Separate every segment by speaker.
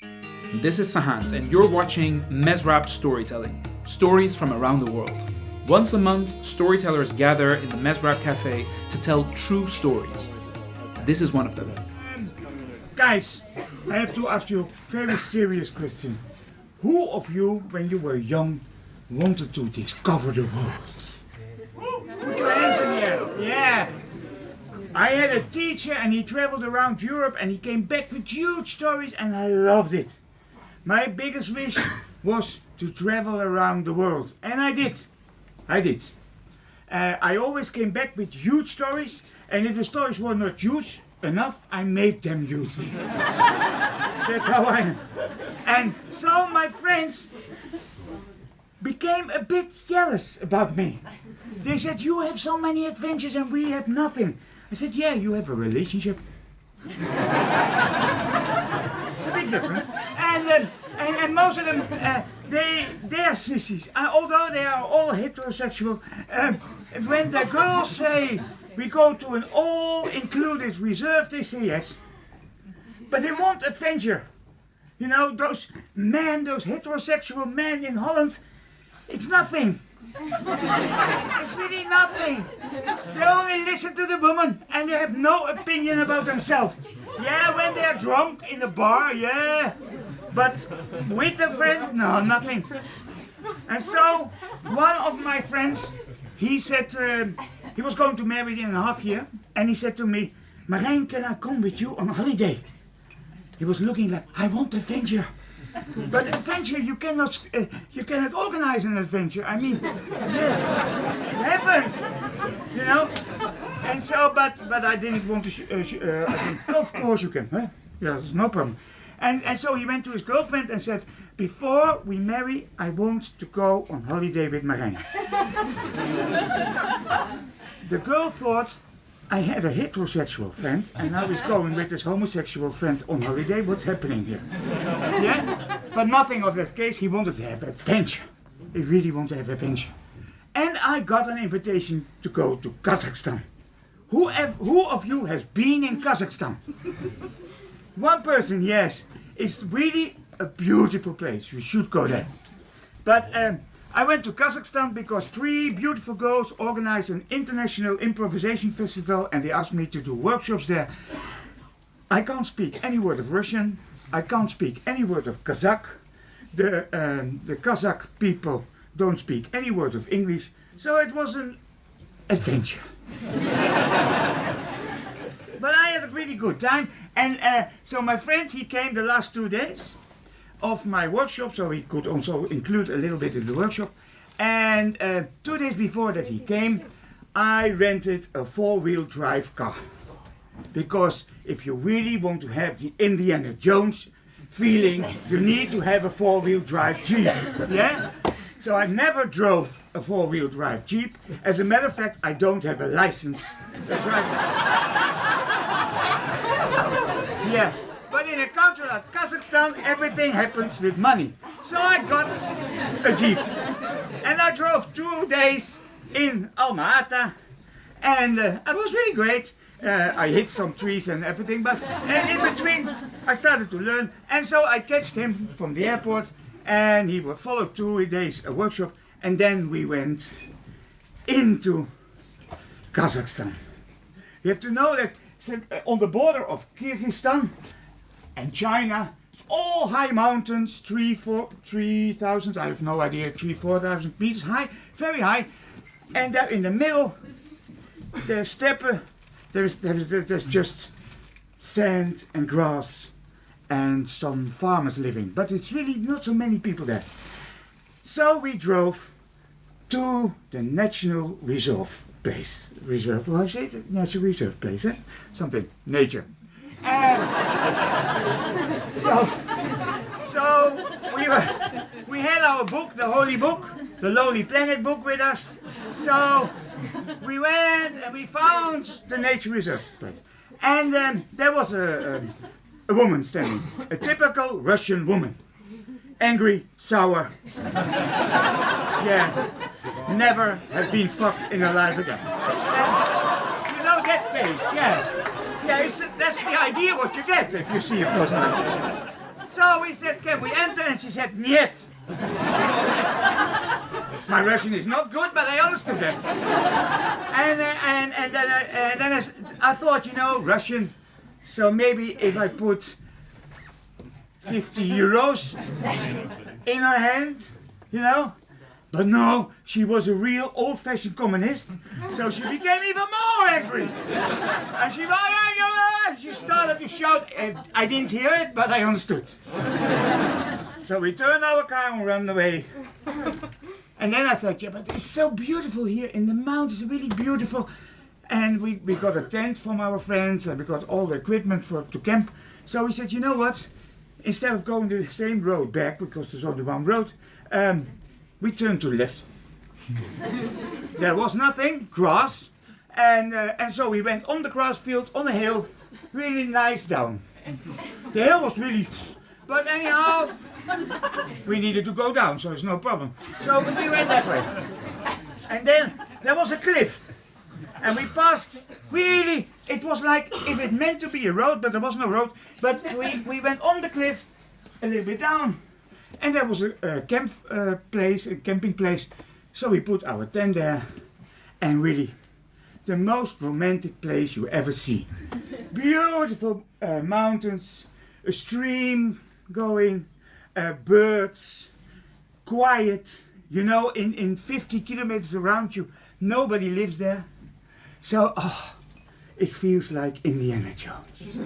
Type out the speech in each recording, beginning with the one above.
Speaker 1: This is Sahant, and you're watching Mezrab Storytelling, stories from around the world. Once a month, storytellers gather in the Mezrab Cafe to tell true stories. This is one of them.
Speaker 2: Guys, I have to ask you a very serious question. Who of you, when you were young, wanted to discover the world? Put your hands in the air. Yeah. I had a teacher and he traveled around Europe and he came back with huge stories and I loved it. My biggest wish was to travel around the world. And I did. I always came back with huge stories, and if the stories were not huge enough, I made them huge. That's how I am. And so my friends became a bit jealous about me. They said, "You have so many adventures and we have nothing." I said, "Yeah, you have a relationship." It's a big difference. And most of them, they are sissies. Although they are all heterosexual, when the girls say we go to an all-included reserve, they say yes. But they want adventure. You know, those heterosexual men in Holland, it's nothing. It's really nothing. They only listen to the woman and they have no opinion about themselves. Yeah, when they are drunk in a bar, yeah. But with a friend, no, nothing. And so, one of my friends, he said, he was going to marry in a half year, and he said to me, "Marijn, can I come with you on holiday?" He was looking like, "I want adventure." But adventure, you cannot organize an adventure. I mean, yeah, it happens, you know. And so, but I didn't want to. I think, of course you can, huh? Yeah, there's no problem. And so he went to his girlfriend and said, "Before we marry, I want to go on holiday with Marijn." The girl thought, I had a heterosexual friend and now he's going with his homosexual friend on holiday. What's happening here? Yeah? But nothing of that case. He wanted to have adventure. He really wanted to have adventure. And I got an invitation to go to Kazakhstan. Who of you has been in Kazakhstan? One person, yes. It's really a beautiful place. You should go there. But I went to Kazakhstan because 3 beautiful girls organized an international improvisation festival and they asked me to do workshops there. I can't speak any word of Russian. I can't speak any word of Kazakh. The Kazakh people don't speak any word of English. So it was an adventure. But I had a really good time. And so my friend, he came the last 2 days of my workshop, so he could also include a little bit in the workshop. And 2 days before that he came, I rented a 4-wheel drive car. Because if you really want to have the Indiana Jones feeling, you need to have a 4-wheel drive Jeep. Yeah? So I never drove a 4-wheel drive Jeep. As a matter of fact, I don't have a license to drive. Yeah. But in a country like Kazakhstan, everything happens with money. So I got a Jeep. And I drove 2 days in Alma-Ata. And it was really great. I hit some trees and everything. But in between, I started to learn. And so I catched him from the airport. And he followed 2 days a workshop. And then we went into Kazakhstan. You have to know that on the border of Kyrgyzstan and China, it's all high mountains, 3,000, I have no idea, 4,000 meters high, very high. And there in the middle, there's steppe, there's just sand and grass and some farmers living. But it's really not so many people there. So we drove to the National Reserve place. Reserve, how say it? National Reserve place, eh? Something, nature. So we had our book, the Holy Book, the Lonely Planet book with us. So we went and we found the nature reserve place. And there was a woman standing, a typical Russian woman. Angry, sour. Yeah, never had been fucked in her life again. And you know that face, yeah. Yeah, that's the idea what you get if you see a person. So we said, can we enter? And she said, niet. My Russian is not good, but I understood that. And then I thought, Russian. So maybe if I put 50 euros in her hand, But no, she was a real old-fashioned communist, so she became even more angry. And she started to shout, and I didn't hear it, but I understood. So we turned our car and ran away. And then I thought, yeah, but it's so beautiful here in the mountains, really beautiful. And we got a tent from our friends, and we got all the equipment to camp. So we said, you know what? Instead of going the same road back, because there's only one road, we turned to the left. There was nothing, grass, and so we went on the grass field, on a hill, really nice down. The hill was really, but anyhow, we needed to go down, so it's no problem. So we went that way. And then there was a cliff, and we passed, really, it was like if it meant to be a road, but there was no road, but we went on the cliff, a little bit down, and there was a camping place, so we put our tent there, and really, the most romantic place you ever see. Beautiful mountains, a stream going, birds, quiet, in 50 kilometers around you, nobody lives there. So, it feels like Indiana Jones.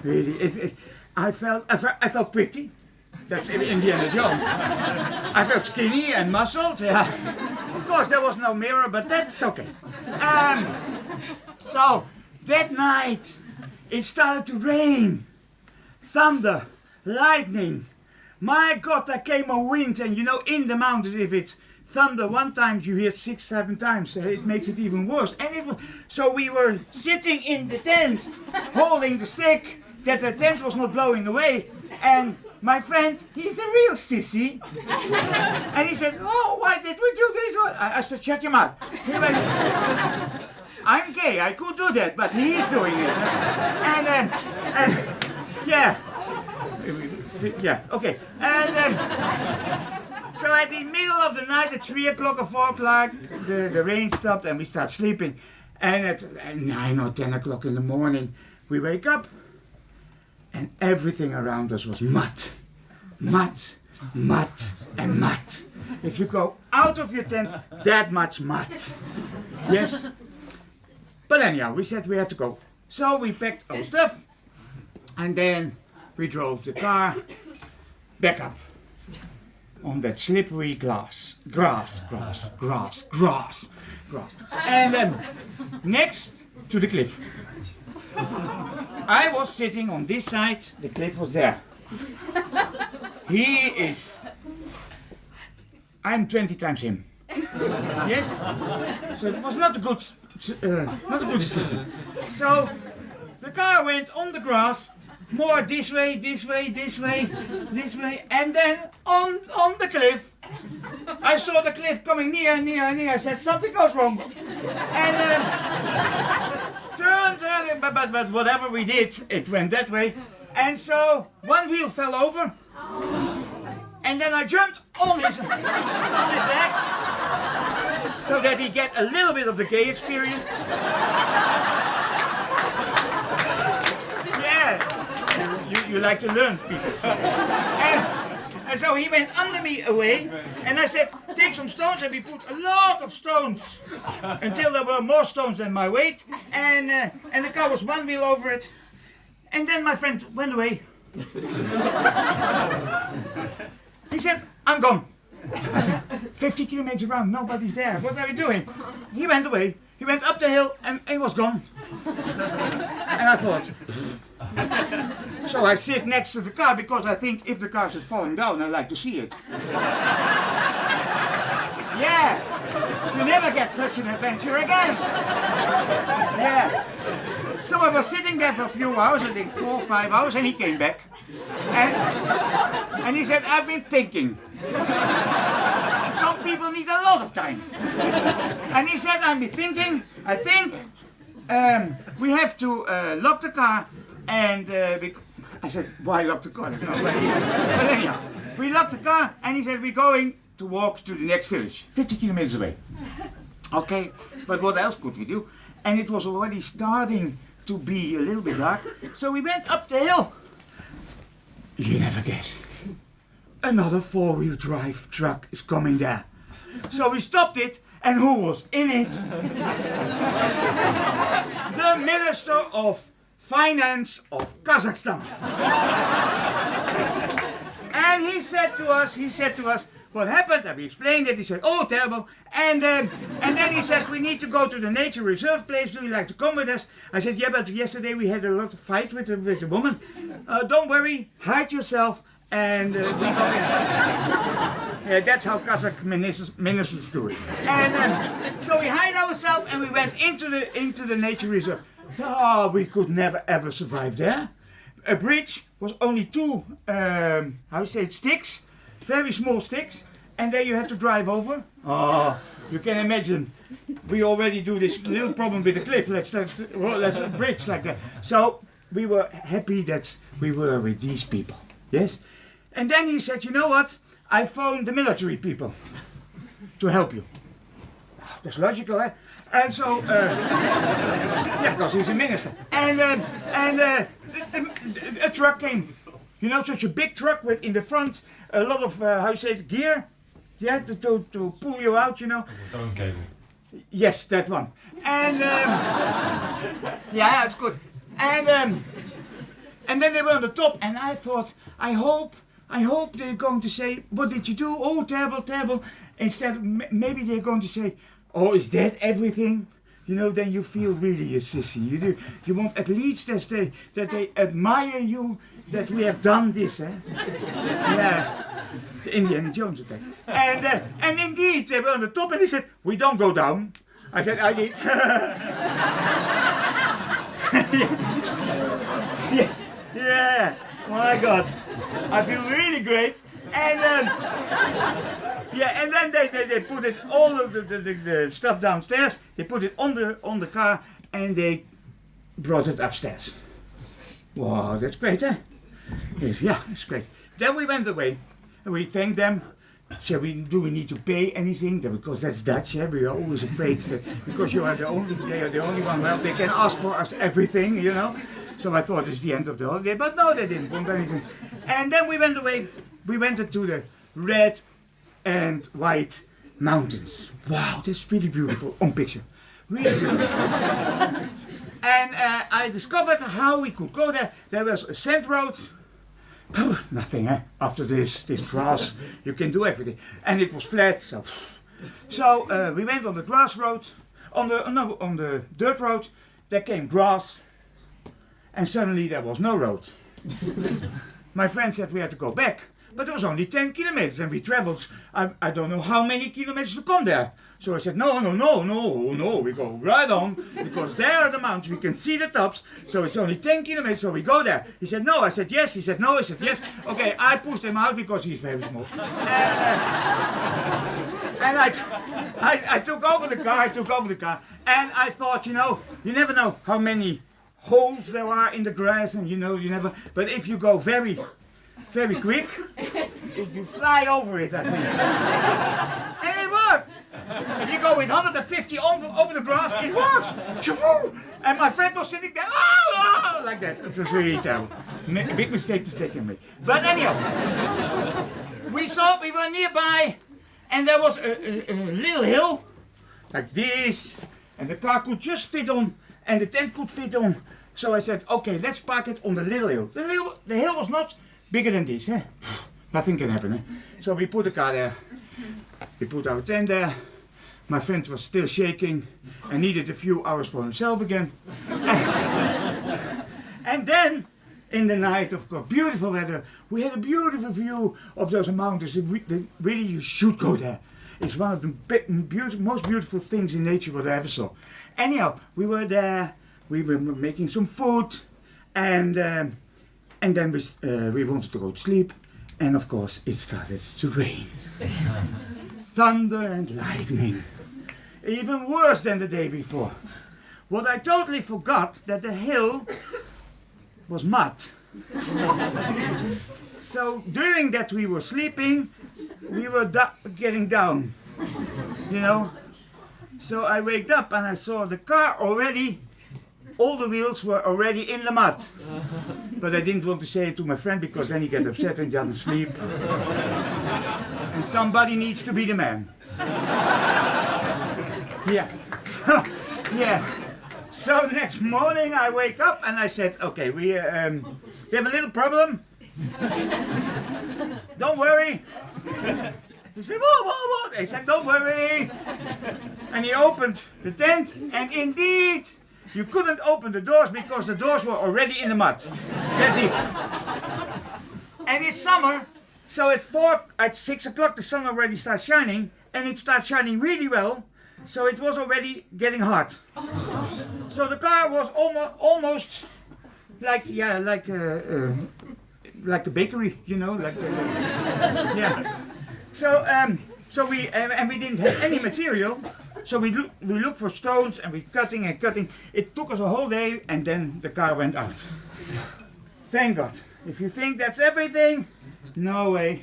Speaker 2: Really, I felt pretty. That's Indiana Jones. I felt skinny and muscled. Yeah. Of course, there was no mirror, but that's okay. So that night, it started to rain, thunder, lightning. My God, there came a wind, and in the mountains, if it's thunder one time, you hear 6, 7 times. It makes it even worse. And so we were sitting in the tent, holding the stick, that the tent was not blowing away, and my friend, he's a real sissy. And he said, oh, why did we do this? I said, shut your mouth. He went, I'm gay, I could do that, but he's doing it. Yeah, okay. And so at the middle of the night, at 3 o'clock or 4 o'clock, the rain stopped and we start sleeping. And at 9 or 10 o'clock in the morning, we wake up. And everything around us was mud. Mud, mud, and mud. If you go out of your tent, that much mud. Yes? But anyhow, we said we have to go. So we packed our stuff, and then we drove the car back up on that slippery grass. And next to the cliff. I was sitting on this side, the cliff was there. I'm 20 times him. Yes? So it was not a good decision. So the car went on the grass, more this way, and then on the cliff. I saw the cliff coming near. I said, something goes wrong. And turn, but whatever we did, it went that way. And so one wheel fell over. And then I jumped on his back so that he get a little bit of the gay experience. Yeah, you like to learn, people. And so he went under me away, and I said, take some stones, and we put a lot of stones until there were more stones than my weight, and the car was one wheel over it, and then my friend went away. He said, I'm gone. I said, 50 kilometers around, nobody's there, what are you doing? He went away, he went up the hill, and he was gone. And I thought, so I sit next to the car because I think if the car is falling down, I like to see it. Yeah, you never get such an adventure again. Yeah. So I was sitting there for a few hours, I think 4 or 5 hours, and he came back. And he said, I've been thinking. Some people need a lot of time. And he said, I've been thinking, I think we have to lock the car, and I I said, why lock the car? There's no way. But anyhow, we locked the car and he said, we're going to walk to the next village, 50 kilometers away. Okay, but what else could we do? And it was already starting to be a little bit dark, so we went up the hill. You never guess. Another 4-wheel drive truck is coming there. So we stopped it, and who was in it? The Minister of Finance of Kazakhstan. And he said to us, what happened? And we explained it. He said, oh, terrible. And then he said, we need to go to the nature reserve place. Do you like to come with us? I said, yeah, but yesterday we had a lot of fight with the woman. Don't worry, hide yourself, and we go in. Yeah, that's how Kazakh ministers do it. And so we hide ourselves and we went into the nature reserve. Oh, we could never ever survive there. A bridge was only two, sticks, very small sticks, and there you had to drive over. Oh, you can imagine. We already do this little problem with the cliff. Let's a bridge like that. So we were happy that we were with these people. Yes? And then he said, you know what? I phoned the military people to help you. Oh, that's logical, eh? And so, yeah, because he's a minister. And a truck came. You know, such a big truck with in the front a lot of, gear. Yeah, to pull you out, you know. Yes, that one. And, yeah, it's good. And then they were on the top, and I thought, I hope they're going to say, what did you do? Oh, terrible, terrible. Instead, maybe they're going to say, oh, is that everything? You know, then you feel really a sissy. You want at least that they admire you, that we have done this, eh? Yeah, the Indiana Jones effect. And indeed, they were on the top, and they said, we don't go down. I said, I did. Yeah, my God, I feel really great. And and then they put it all of the stuff downstairs. They put it on the car and they brought it upstairs. Wow, that's great, eh? Yes, yeah, it's great. Then we went away and we thanked them. Do we need to pay anything? Because that's Dutch, yeah? We are always afraid that because they are the only one. Well, they can ask for us everything, you know. So I thought it's the end of the holiday, but no, they didn't want anything. And then we went away. We went to the red and white mountains. Wow, that's really beautiful on picture. Really beautiful. And I discovered how we could go there. There was a sand road. Nothing, eh? After this grass, you can do everything. And it was flat, so we went on the grass road, on the dirt road. There came grass, and suddenly there was no road. My friend said we had to go back, but it was only 10 kilometers, and we traveled, I don't know how many kilometers to come there. So I said, no, we go right on, because there are the mountains, we can see the tops, so it's only 10 kilometers, so we go there. He said, no, I said, yes, he said, no, I said, yes. Okay, I pushed him out because he's very small. And I took over the car, and I thought, you know, you never know how many holes there are in the grass, and you never, but if you go very, very quick, you fly over it, I think. And it worked! If you go with 150 over the grass, it works! And my friend was sitting there, like that. It was really terrible. A big mistake to take him with. But anyhow, we were nearby, and there was a little hill, like this, and the car could just fit on, and the tent could fit on. So I said, okay, let's park it on the little hill. The hill was not bigger than this, eh? Nothing can happen, eh? So we put the car there. We put our tent there. My friend was still shaking and needed a few hours for himself again. And then, in the night, of course, beautiful weather, we had a beautiful view of those mountains. Really, you should go there. It's one of the most beautiful things in nature what I ever saw. Anyhow, we were there. We were making some food, and then we wanted to go to sleep, and of course it started to rain. Thunder and lightning, even worse than the day before. What I totally forgot that the hill was mud. So during that we were sleeping, we were getting down, you know. So I waked up and I saw the car already, all the wheels were already in the mud. But I didn't want to say it to my friend because then he gets upset and doesn't sleep. And somebody needs to be the man. Yeah. Yeah. So next morning I wake up and I said, okay, we have a little problem. Don't worry. He said, what? I said, don't worry. And he opened the tent, and indeed, you couldn't open the doors because the doors were already in the mud. That deep. And it's summer, so at 6 o'clock the sun already starts shining, and it starts shining really well, so it was already getting hot. So the car was almost like a bakery, you know, yeah. So we didn't have any material, so we looked for stones and we cutting and cutting. It took us a whole day, and then the car went out. Thank God. If you think that's everything, no way.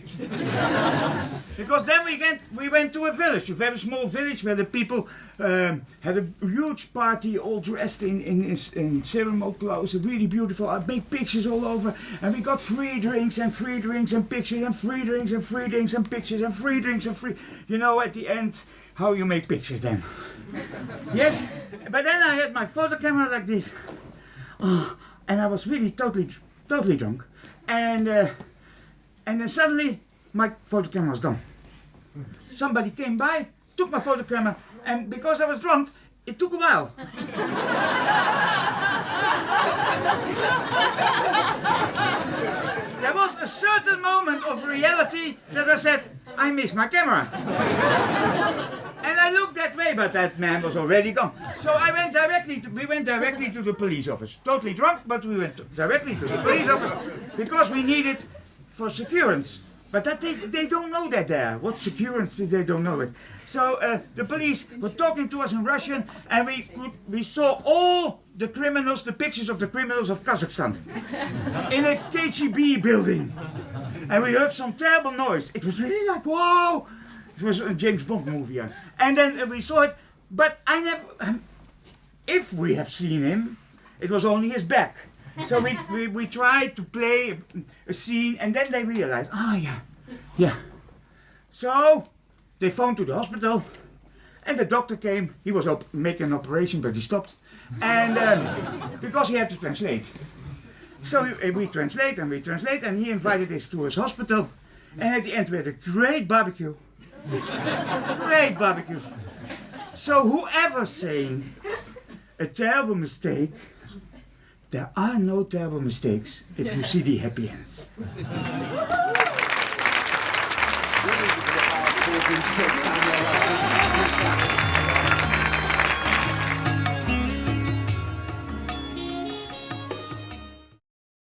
Speaker 2: Because then we went to a village, a very small village where the people had a huge party, all dressed in ceremonial clothes, really beautiful, big pictures all over, and we got free drinks and pictures and free drinks and free drinks and pictures and free drinks and free. You know, at the end, how you make pictures then. Yes, but then I had my photo camera like this, and I was really totally drunk, and then suddenly my photo camera was gone. Somebody came by, took my photo camera, and because I was drunk, it took a while. There was a certain moment of reality that I said, I miss my camera. And I looked that way, but that man was already gone. So we went directly to the police office. Totally drunk, but we went directly to the police office because we needed for securance. But that they don't know that there. What securance, they don't know it. So the police were talking to us in Russian, and we saw all the criminals, the pictures of the criminals of Kazakhstan, in a KGB building. And we heard some terrible noise. It was really like, wow! It was a James Bond movie. Yeah. And then we saw it, but I never, if we have seen him, it was only his back. So we tried to play a scene, and then they realized, yeah. So they phoned to the hospital, and the doctor came. He was making an operation, but he stopped, and because he had to translate. So we translate, and he invited us to his hospital, and at the end we had a great barbecue. Great barbecue. So whoever's saying a terrible mistake, there are no terrible mistakes if you see the happy ends.